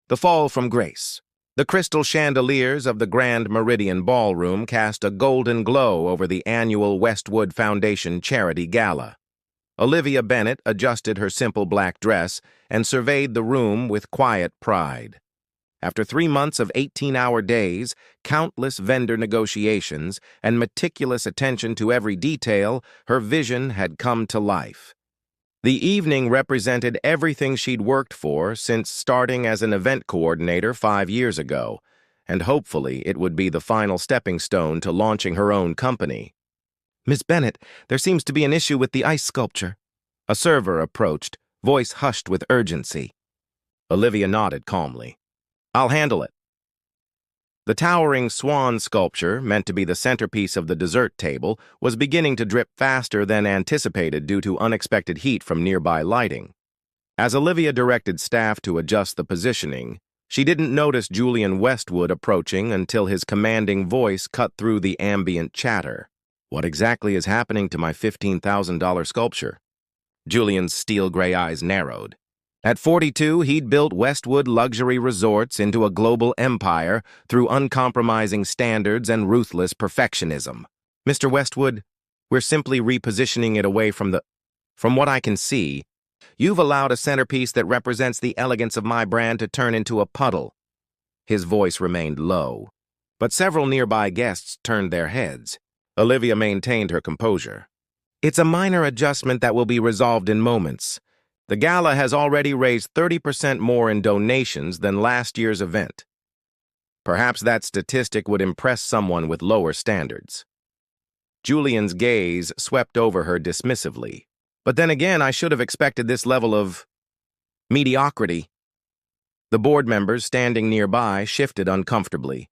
The fall from grace. The crystal chandeliers of the Grand Meridian Ballroom cast a golden glow over the annual Westwood Foundation Charity Gala. Olivia Bennet adjusted her simple black dress and surveyed the room with quiet pride. After 3 months of 18-hour days, countless vendor negotiations, and meticulous attention to every detail, her vision had come to life. The evening represented everything she'd worked for since starting as an event coordinator 5 years ago, and hopefully it would be the final stepping stone to launching her own company. "Miss Bennet, there seems to be an issue with the ice sculpture." A server approached, voice hushed with urgency. Olivia nodded calmly. "I'll handle it." The towering swan sculpture, meant to be the centerpiece of the dessert table, was beginning to drip faster than anticipated due to unexpected heat from nearby lighting. As Olivia directed staff to adjust the positioning, she didn't notice Julian Westwood approaching until his commanding voice cut through the ambient chatter. "What exactly is happening to my $15,000 sculpture?" Julian's steel-gray eyes narrowed. At 42, he'd built Westwood luxury resorts into a global empire through uncompromising standards and ruthless perfectionism. "Mr. Westwood, we're simply repositioning it away from the... From what I can see, you've allowed a centerpiece that represents the elegance of my brand to turn into a puddle." His voice remained low, but several nearby guests turned their heads. Olivia maintained her composure. "It's a minor adjustment that will be resolved in moments. The gala has already raised 30% more in donations than last year's event. Perhaps that statistic would impress someone with lower standards." Julian's gaze swept over her dismissively. "But then again, I should have expected this level of mediocrity." The board members standing nearby shifted uncomfortably.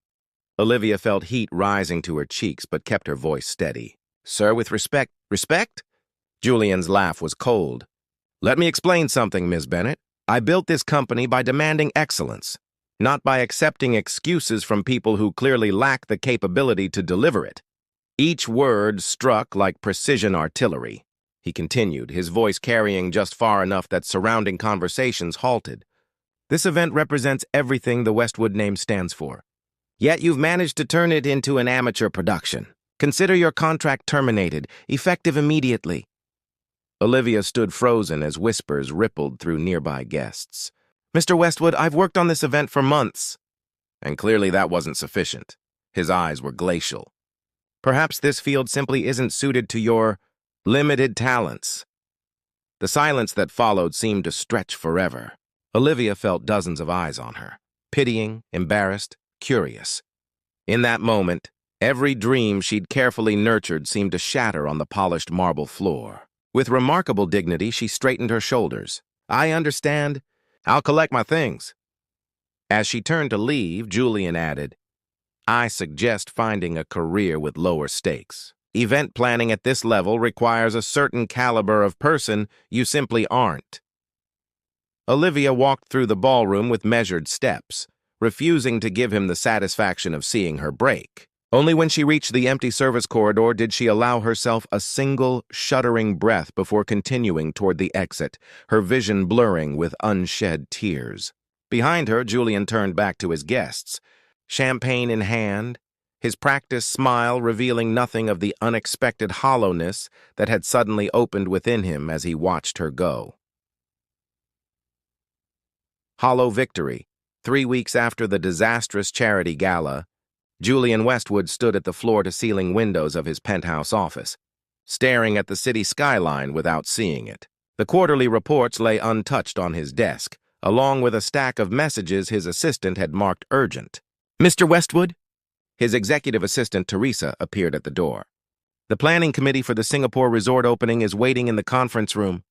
Olivia felt heat rising to her cheeks but kept her voice steady. "Sir, with respect..." "Respect?" Julian's laugh was cold. "Let me explain something, Ms. Bennet. I built this company by demanding excellence, not by accepting excuses from people who clearly lack the capability to deliver it." Each word struck like precision artillery. He continued, his voice carrying just far enough that surrounding conversations halted. "This event represents everything the Westwood name stands for. Yet you've managed to turn it into an amateur production. Consider your contract terminated, effective immediately." Olivia stood frozen as whispers rippled through nearby guests. "Mr. Westwood, I've worked on this event for months." And clearly that wasn't sufficient. His eyes were glacial. "Perhaps this field simply isn't suited to your limited talents." The silence that followed seemed to stretch forever. Olivia felt dozens of eyes on her, pitying, embarrassed, curious. In that moment, every dream she'd carefully nurtured seemed to shatter on the polished marble floor. With remarkable dignity, she straightened her shoulders. "I understand. I'll collect my things." As she turned to leave, Julian added, "I suggest finding a career with lower stakes. Event planning at this level requires a certain caliber of person you simply aren't." Olivia walked through the ballroom with measured steps, refusing to give him the satisfaction of seeing her break. Only when she reached the empty service corridor did she allow herself a single, shuddering breath before continuing toward the exit, her vision blurring with unshed tears. Behind her, Julian turned back to his guests, champagne in hand, his practiced smile revealing nothing of the unexpected hollowness that had suddenly opened within him as he watched her go. Hollow victory. 3 weeks after the disastrous charity gala, Julian Westwood stood at the floor-to-ceiling windows of his penthouse office, staring at the city skyline without seeing it. The quarterly reports lay untouched on his desk, along with a stack of messages his assistant had marked urgent. "Mr. Westwood?" His executive assistant, Teresa, appeared at the door. "The planning committee for the Singapore resort opening is waiting in the conference room."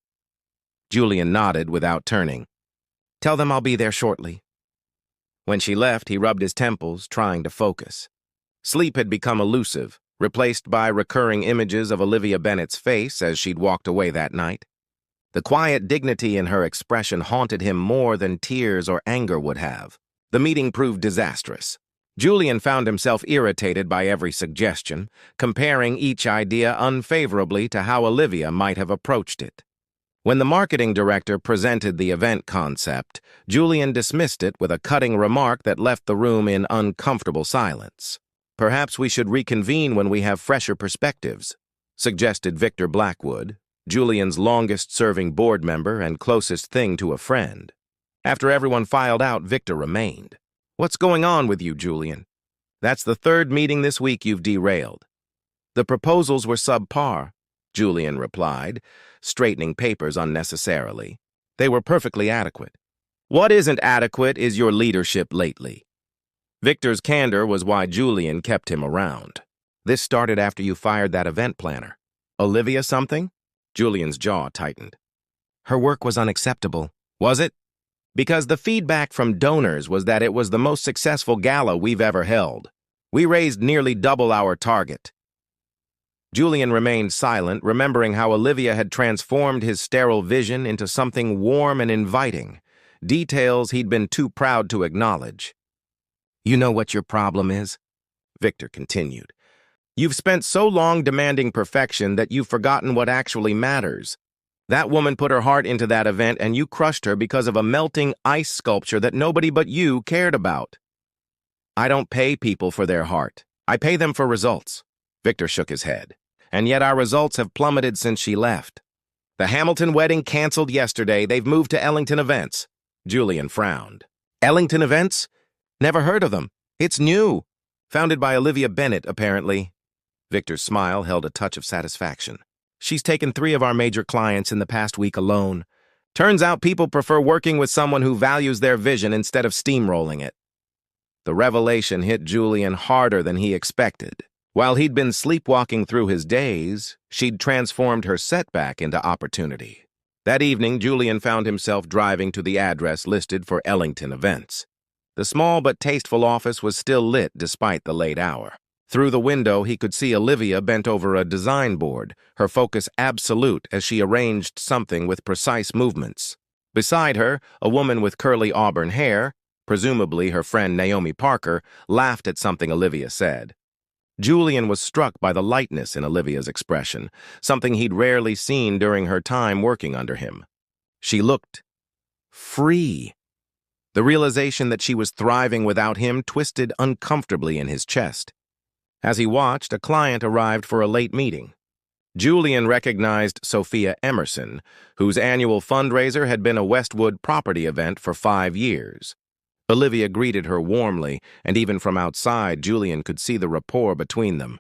Julian nodded without turning. "Tell them I'll be there shortly." When she left, he rubbed his temples, trying to focus. Sleep had become elusive, replaced by recurring images of Olivia Bennet's face as she'd walked away that night. The quiet dignity in her expression haunted him more than tears or anger would have. The meeting proved disastrous. Julian found himself irritated by every suggestion, comparing each idea unfavorably to how Olivia might have approached it. When the marketing director presented the event concept, Julian dismissed it with a cutting remark that left the room in uncomfortable silence. "Perhaps we should reconvene when we have fresher perspectives," suggested Victor Blackwood, Julian's longest-serving board member and closest thing to a friend. After everyone filed out, Victor remained. "What's going on with you, Julian? That's the third meeting this week you've derailed." "The proposals were subpar," Julian replied, straightening papers unnecessarily. "They were perfectly adequate." "What isn't adequate is your leadership lately." Victor's candor was why Julian kept him around. "This started after you fired that event planner. Olivia something?" Julian's jaw tightened. "Her work was unacceptable." "Was it?" "Because the feedback from donors was that it was the most successful gala we've ever held. We raised nearly double our target." Julian remained silent, remembering how Olivia had transformed his sterile vision into something warm and inviting, details he'd been too proud to acknowledge. "You know what your problem is?" Victor continued. "You've spent so long demanding perfection that you've forgotten what actually matters. That woman put her heart into that event and you crushed her because of a melting ice sculpture that nobody but you cared about." "I don't pay people for their heart. I pay them for results." Victor shook his head. "And yet our results have plummeted since she left. The Hamilton wedding canceled yesterday. They've moved to Ellington Events." Julian frowned. "Ellington Events? Never heard of them. It's new. Founded by Olivia Bennett, apparently." Victor's smile held a touch of satisfaction. "She's taken 3 of our major clients in the past week alone. Turns out people prefer working with someone who values their vision instead of steamrolling it." The revelation hit Julian harder than he expected. While he'd been sleepwalking through his days, she'd transformed her setback into opportunity. That evening, Julian found himself driving to the address listed for Ellington Events. The small but tasteful office was still lit despite the late hour. Through the window, he could see Olivia bent over a design board, her focus absolute as she arranged something with precise movements. Beside her, a woman with curly auburn hair, presumably her friend Naomi Parker, laughed at something Olivia said. Julian was struck by the lightness in Olivia's expression, something he'd rarely seen during her time working under him. She looked free. The realization that she was thriving without him twisted uncomfortably in his chest. As he watched, a client arrived for a late meeting. Julian recognized Sophia Emerson, whose annual fundraiser had been a Westwood property event for 5 years. Olivia greeted her warmly, and even from outside, Julian could see the rapport between them.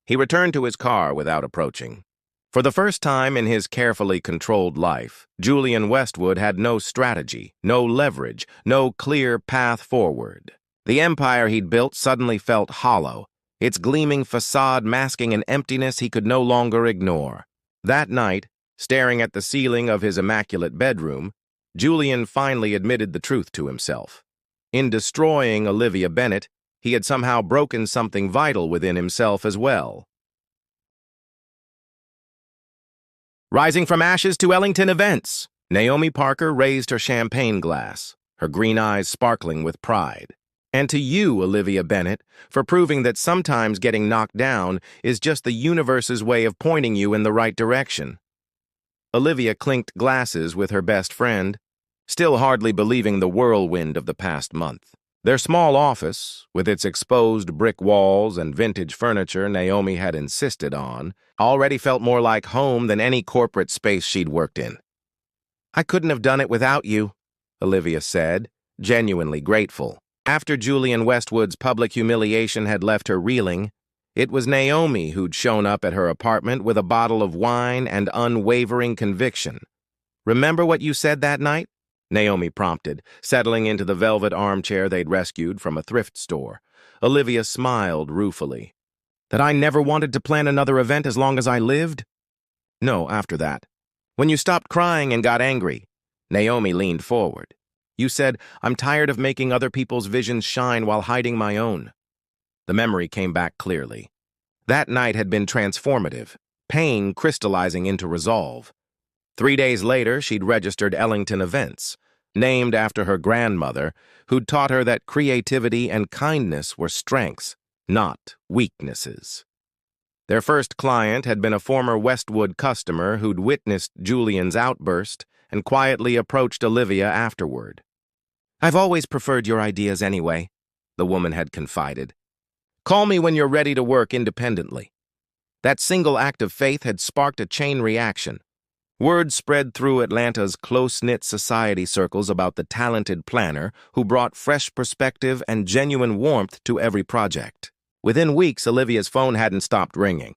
He returned to his car without approaching. For the first time in his carefully controlled life, Julian Westwood had no strategy, no leverage, no clear path forward. The empire he'd built suddenly felt hollow, its gleaming facade masking an emptiness he could no longer ignore. That night, staring at the ceiling of his immaculate bedroom, Julian finally admitted the truth to himself. In destroying Olivia Bennett, he had somehow broken something vital within himself as well. Rising from ashes to Ellington Events, Naomi Parker raised her champagne glass, her green eyes sparkling with pride. "And to you, Olivia Bennett, for proving that sometimes getting knocked down is just the universe's way of pointing you in the right direction." Olivia clinked glasses with her best friend, still hardly believing the whirlwind of the past month. Their small office, with its exposed brick walls and vintage furniture Naomi had insisted on, already felt more like home than any corporate space she'd worked in. "I couldn't have done it without you," Olivia said, genuinely grateful. After Julian Westwood's public humiliation had left her reeling, it was Naomi who'd shown up at her apartment with a bottle of wine and unwavering conviction. "Remember what you said that night?" Naomi prompted, settling into the velvet armchair they'd rescued from a thrift store. Olivia smiled ruefully. "That I never wanted to plan another event as long as I lived?" "No, after that. When you stopped crying and got angry." Naomi leaned forward. "You said, 'I'm tired of making other people's visions shine while hiding my own.'" The memory came back clearly. That night had been transformative, pain crystallizing into resolve. 3 days later, she'd registered Ellington Events, named after her grandmother, who'd taught her that creativity and kindness were strengths, not weaknesses. Their first client had been a former Westwood customer who'd witnessed Julian's outburst and quietly approached Olivia afterward. "I've always preferred your ideas anyway," the woman had confided. "Call me when you're ready to work independently." That single act of faith had sparked a chain reaction. Word spread through Atlanta's close-knit society circles about the talented planner who brought fresh perspective and genuine warmth to every project. Within weeks, Olivia's phone hadn't stopped ringing.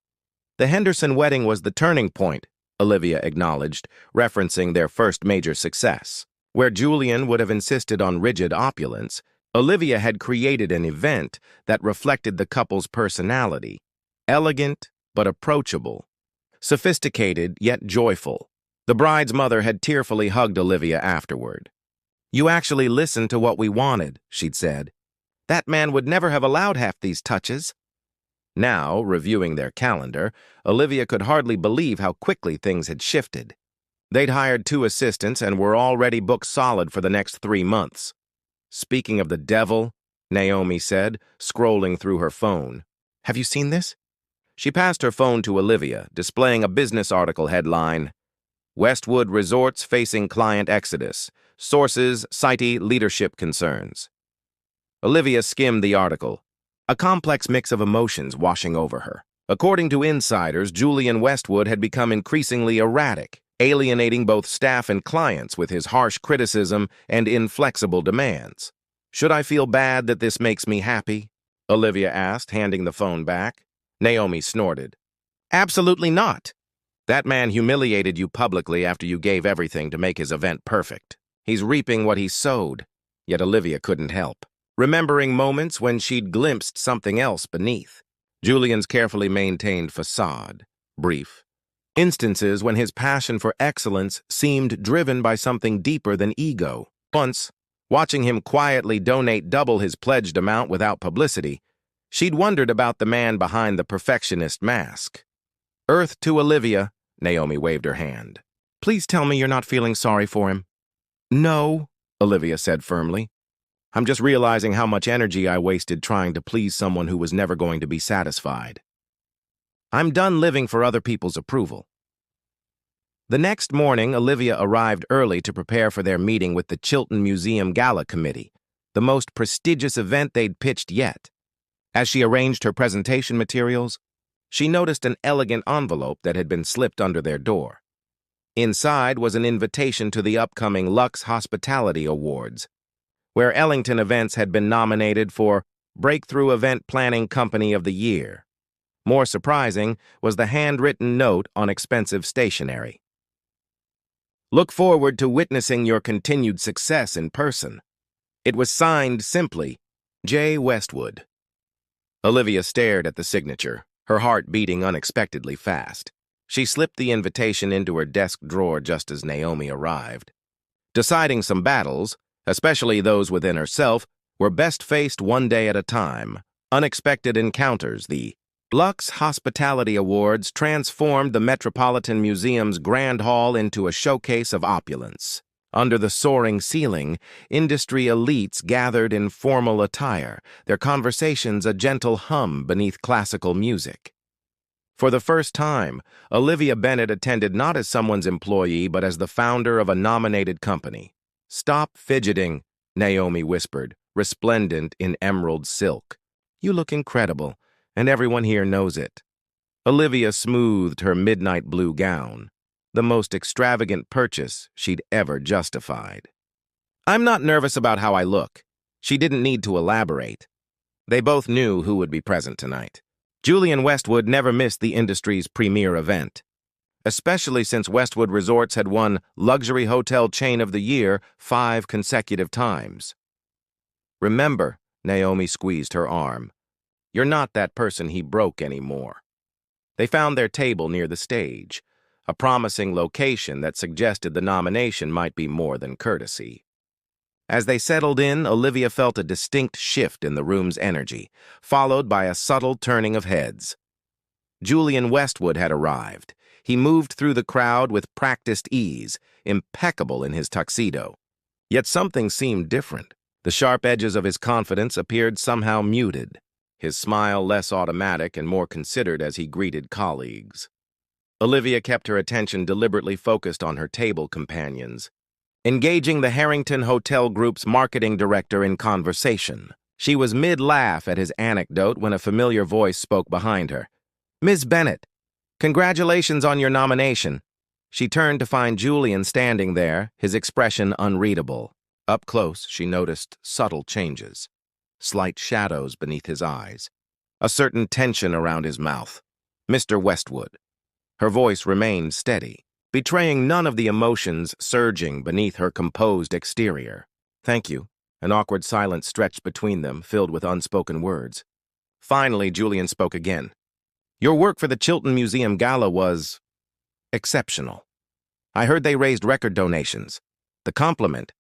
The Henderson wedding was the turning point, Olivia acknowledged, referencing their first major success. Where Julian would have insisted on rigid opulence, Olivia had created an event that reflected the couple's personality, elegant but approachable, sophisticated yet joyful. The bride's mother had tearfully hugged Olivia afterward. "You actually listened to what we wanted," she'd said. "That man would never have allowed half these touches." Now, reviewing their calendar, Olivia could hardly believe how quickly things had shifted. They'd hired 2 assistants and were already booked solid for the next 3 months. "Speaking of the devil," Naomi said, scrolling through her phone. "Have you seen this?" She passed her phone to Olivia, displaying a business article headline, "Westwood Resorts Facing Client Exodus. Sources, Cite Leadership Concerns." Olivia skimmed the article, a complex mix of emotions washing over her. According to insiders, Julian Westwood had become increasingly erratic, alienating both staff and clients with his harsh criticism and inflexible demands. "Should I feel bad that this makes me happy?" Olivia asked, handing the phone back. Naomi snorted. "Absolutely not. That man humiliated you publicly after you gave everything to make his event perfect. He's reaping what he sowed." Yet Olivia couldn't help, remembering moments when she'd glimpsed something else beneath. Julian's carefully maintained facade, brief. Instances when his passion for excellence seemed driven by something deeper than ego. Once, watching him quietly donate double his pledged amount without publicity, she'd wondered about the man behind the perfectionist mask. "Earth to Olivia," Naomi waved her hand. "Please tell me you're not feeling sorry for him." "No," Olivia said firmly. "I'm just realizing how much energy I wasted trying to please someone who was never going to be satisfied. I'm done living for other people's approval." The next morning, Olivia arrived early to prepare for their meeting with the Chilton Museum Gala Committee, the most prestigious event they'd pitched yet. As she arranged her presentation materials, she noticed an elegant envelope that had been slipped under their door. Inside was an invitation to the upcoming Lux Hospitality Awards, where Ellington Events had been nominated for Breakthrough Event Planning Company of the Year. More surprising was the handwritten note on expensive stationery. "Look forward to witnessing your continued success in person." It was signed simply, J. Westwood. Olivia stared at the signature, her heart beating unexpectedly fast. She slipped the invitation into her desk drawer just as Naomi arrived. Deciding some battles, especially those within herself, were best faced one day at a time. Unexpected encounters, the Lux Hospitality Awards, transformed the Metropolitan Museum's Grand Hall into a showcase of opulence. Under the soaring ceiling, industry elites gathered in formal attire, their conversations a gentle hum beneath classical music. For the first time, Olivia Bennett attended not as someone's employee, but as the founder of a nominated company. "Stop fidgeting," Naomi whispered, resplendent in emerald silk. "You look incredible, and everyone here knows it." Olivia smoothed her midnight blue gown, the most extravagant purchase she'd ever justified. "I'm not nervous about how I look." She didn't need to elaborate. They both knew who would be present tonight. Julian Westwood never missed the industry's premier event, especially since Westwood Resorts had won Luxury Hotel Chain of the Year 5 consecutive times. "Remember," Naomi squeezed her arm, "you're not that person he broke anymore." They found their table near the stage, a promising location that suggested the nomination might be more than courtesy. As they settled in, Olivia felt a distinct shift in the room's energy, followed by a subtle turning of heads. Julian Westwood had arrived. He moved through the crowd with practiced ease, impeccable in his tuxedo. Yet something seemed different. The sharp edges of his confidence appeared somehow muted. his smile less automatic and more considered as he greeted colleagues. Olivia kept her attention deliberately focused on her table companions, engaging the Harrington Hotel Group's marketing director in conversation. She was mid-laugh at his anecdote when a familiar voice spoke behind her. "Ms. Bennett, congratulations on your nomination." She turned to find Julian standing there, his expression unreadable. Up close, she noticed subtle changes, slight shadows beneath his eyes, a certain tension around his mouth. "Mr. Westwood." Her voice remained steady, betraying none of the emotions surging beneath her composed exterior. "Thank you." An awkward silence stretched between them, filled with unspoken words. Finally, Julian spoke again. "Your work for the Chilton Museum Gala was exceptional. I heard they raised record donations. The compliment,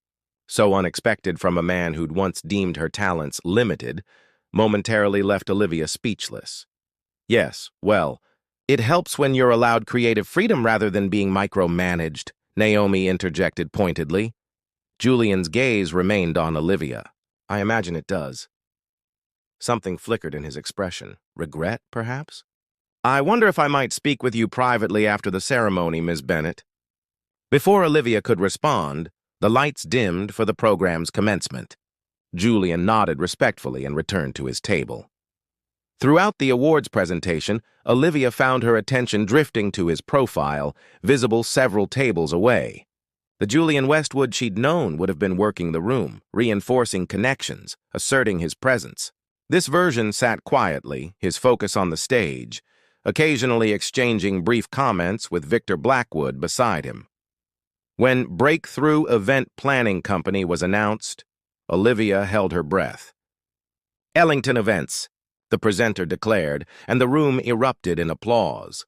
so unexpected from a man who'd once deemed her talents limited, momentarily left Olivia speechless. "Yes, well, it helps when you're allowed creative freedom rather than being micromanaged," Naomi interjected pointedly. Julian's gaze remained on Olivia. "I imagine it does." Something flickered in his expression. Regret, perhaps? "I wonder if I might speak with you privately after the ceremony, Ms. Bennett." Before Olivia could respond, the lights dimmed for the program's commencement. Julian nodded respectfully and returned to his table. Throughout the awards presentation, Olivia found her attention drifting to his profile, visible several tables away. The Julian Westwood she'd known would have been working the room, reinforcing connections, asserting his presence. This version sat quietly, his focus on the stage, occasionally exchanging brief comments with Victor Blackwood beside him. When Breakthrough Event Planning Company was announced, Olivia held her breath. "Ellington Events," the presenter declared, and the room erupted in applause.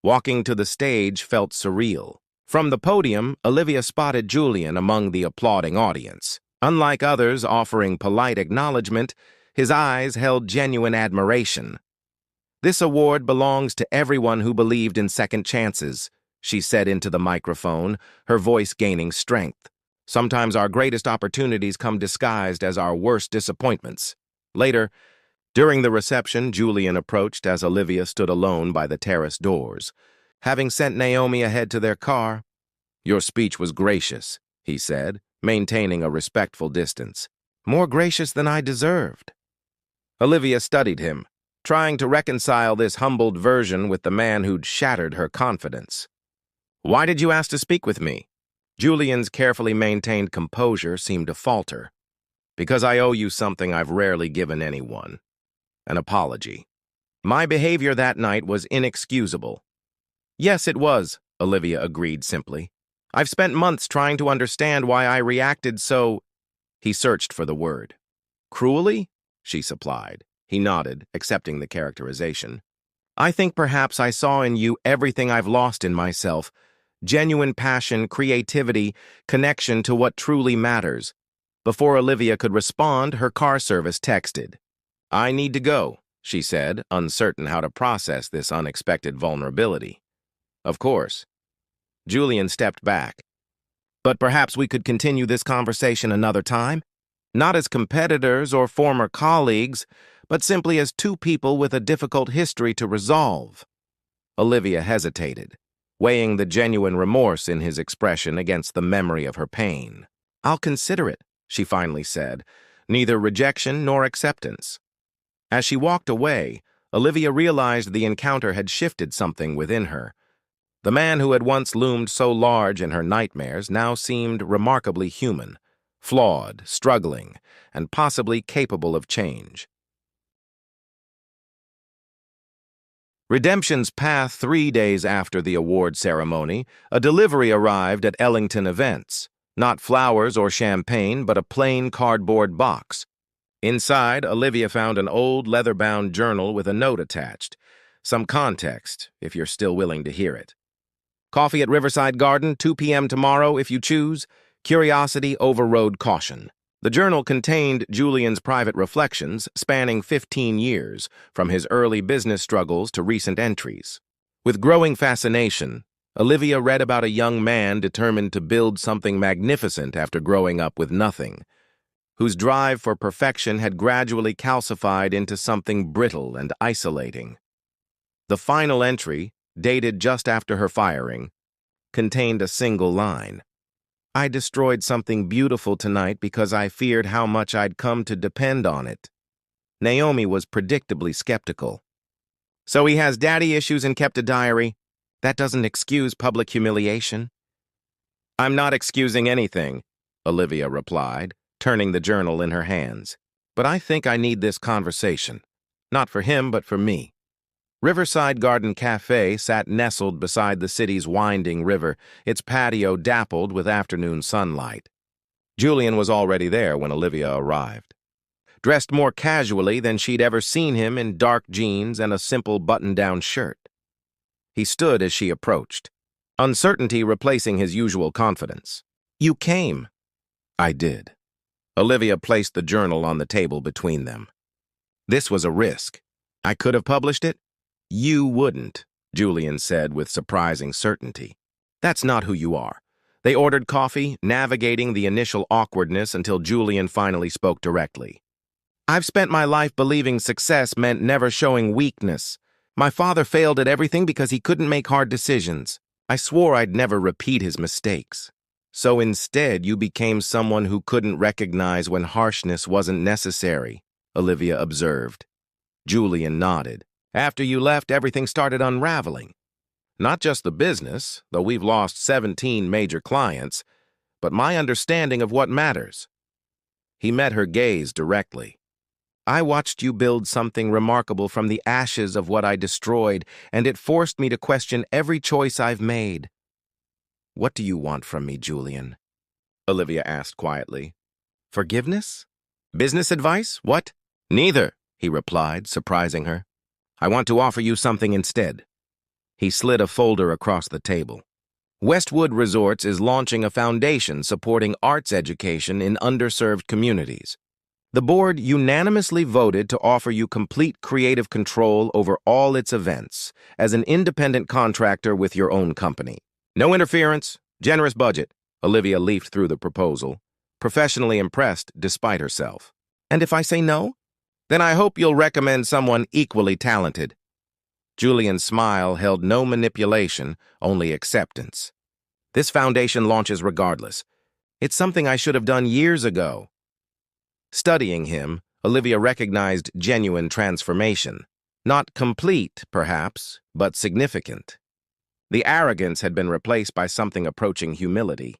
Walking to the stage felt surreal. From the podium, Olivia spotted Julian among the applauding audience. Unlike others offering polite acknowledgement, his eyes held genuine admiration. "This award belongs to everyone who believed in second chances," she said into the microphone, her voice gaining strength. "Sometimes our greatest opportunities come disguised as our worst disappointments." Later, during the reception, Julian approached as Olivia stood alone by the terrace doors. Having sent Naomi ahead to their car, "Your speech was gracious," he said, maintaining a respectful distance. "More gracious than I deserved." Olivia studied him, trying to reconcile this humbled version with the man who'd shattered her confidence. "Why did you ask to speak with me?" Julian's carefully maintained composure seemed to falter. "Because I owe you something I've rarely given anyone. An apology. My behavior that night was inexcusable." "Yes, it was," Olivia agreed simply. "I've spent months trying to understand why I reacted so—" He searched for the word. "Cruelly?" she supplied. He nodded, accepting the characterization. "I think perhaps I saw in you everything I've lost in myself. Genuine passion, creativity, connection to what truly matters." Before Olivia could respond, her car service texted. "I need to go," she said, uncertain how to process this unexpected vulnerability. "Of course." Julian stepped back. "But perhaps we could continue this conversation another time? Not as competitors or former colleagues, but simply as two people with a difficult history to resolve." Olivia hesitated, weighing the genuine remorse in his expression against the memory of her pain. "I'll consider it," she finally said, neither rejection nor acceptance. As she walked away, Olivia realized the encounter had shifted something within her. The man who had once loomed so large in her nightmares now seemed remarkably human, flawed, struggling, and possibly capable of change. Redemption's path. 3 days after the award ceremony, a delivery arrived at Ellington Events. Not flowers or champagne, but a plain cardboard box. Inside, Olivia found an old leather-bound journal with a note attached. Some context, if you're still willing to hear it. "Coffee at Riverside Garden, 2 p.m. tomorrow, if you choose. Curiosity overrode caution." The journal contained Julian's private reflections spanning 15 years, from his early business struggles to recent entries. With growing fascination, Olivia read about a young man determined to build something magnificent after growing up with nothing. whose drive for perfection had gradually calcified into something brittle and isolating. The final entry, dated just after her firing, contained a single line. "I destroyed something beautiful tonight because I feared how much I'd come to depend on it." Naomi was predictably skeptical. "So he has daddy issues and kept a diary? That doesn't excuse public humiliation." "I'm not excusing anything," Olivia replied, turning the journal in her hands. "But I think I need this conversation. Not for him, but for me." Riverside Garden Cafe sat nestled beside the city's winding river, its patio dappled with afternoon sunlight. Julian was already there when Olivia arrived. Dressed more casually than she'd ever seen him, in dark jeans and a simple button-down shirt. He stood as she approached, uncertainty replacing his usual confidence. "You came." "I did." Olivia placed the journal on the table between them. "This was a risk. I could have published it." "You wouldn't," Julian said with surprising certainty. "That's not who you are." They ordered coffee, navigating the initial awkwardness until Julian finally spoke directly. "I've spent my life believing success meant never showing weakness. My father failed at everything because he couldn't make hard decisions. I swore I'd never repeat his mistakes. So instead, you became someone who couldn't recognize when harshness wasn't necessary," Olivia observed. Julian nodded. "After you left, everything started unraveling. Not just the business, though we've lost 17 major clients, but my understanding of what matters." He met her gaze directly. "I watched you build something remarkable from the ashes of what I destroyed, and it forced me to question every choice I've made." "What do you want from me, Julian?" Olivia asked quietly. "Forgiveness? Business advice? What?" "Neither," he replied, surprising her. "I want to offer you something instead." He slid a folder across the table. "Westwood Resorts is launching a foundation supporting arts education in underserved communities. The board unanimously voted to offer you complete creative control over all its events as an independent contractor with your own company. No interference, generous budget." Olivia leafed through the proposal, professionally impressed despite herself. "And if I say no? Then I hope you'll recommend someone equally talented." Julian's smile held no manipulation, only acceptance. "This foundation launches regardless. It's something I should have done years ago." Studying him, Olivia recognized genuine transformation. Not complete, perhaps, but significant. The arrogance had been replaced by something approaching humility.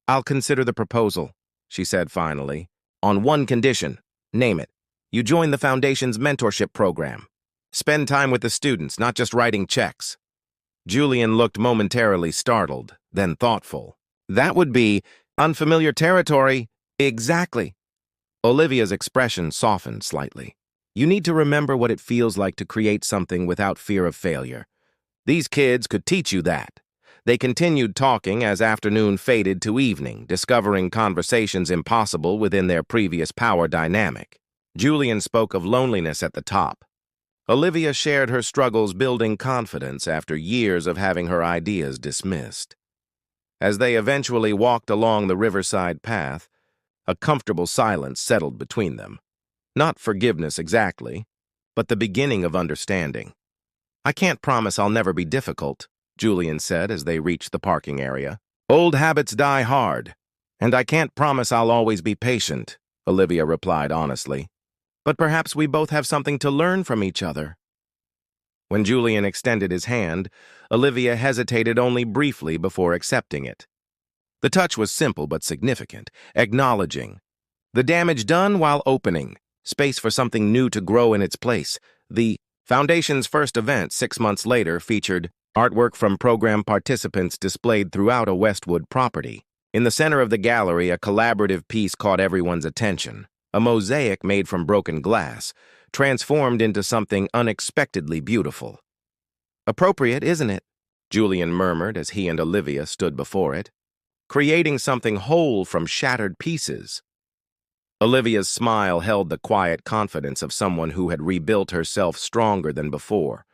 "I'll consider the proposal," she said finally, "on one condition. Name it. You join the Foundation's mentorship program. Spend time with the students, not just writing checks." Julian looked momentarily startled, then thoughtful. "That would be unfamiliar territory." "Exactly." Olivia's expression softened slightly. "You need to remember what it feels like to create something without fear of failure. These kids could teach you that." They continued talking as afternoon faded to evening, discovering conversations impossible within their previous power dynamic. Julian spoke of loneliness at the top. Olivia shared her struggles building confidence after years of having her ideas dismissed. As they eventually walked along the riverside path, a comfortable silence settled between them. Not forgiveness exactly, but the beginning of understanding. "I can't promise I'll never be difficult," Julian said as they reached the parking area. "Old habits die hard, and I can't promise I'll always be patient," Olivia replied honestly. "But perhaps we both have something to learn from each other." When Julian extended his hand, Olivia hesitated only briefly before accepting it. The touch was simple but significant, acknowledging the damage done while opening, space for something new to grow in its place. The Foundation's first event 6 months later featured artwork from program participants displayed throughout a Westwood property. In the center of the gallery, a collaborative piece caught everyone's attention. A mosaic made from broken glass, transformed into something unexpectedly beautiful. "Appropriate, isn't it?" Julian murmured as he and Olivia stood before it. "Creating something whole from shattered pieces." Olivia's smile held the quiet confidence of someone who had rebuilt herself stronger than before.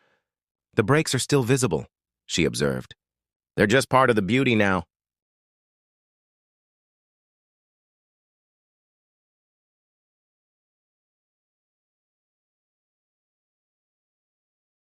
"The breaks are still visible," she observed. "They're just part of the beauty now."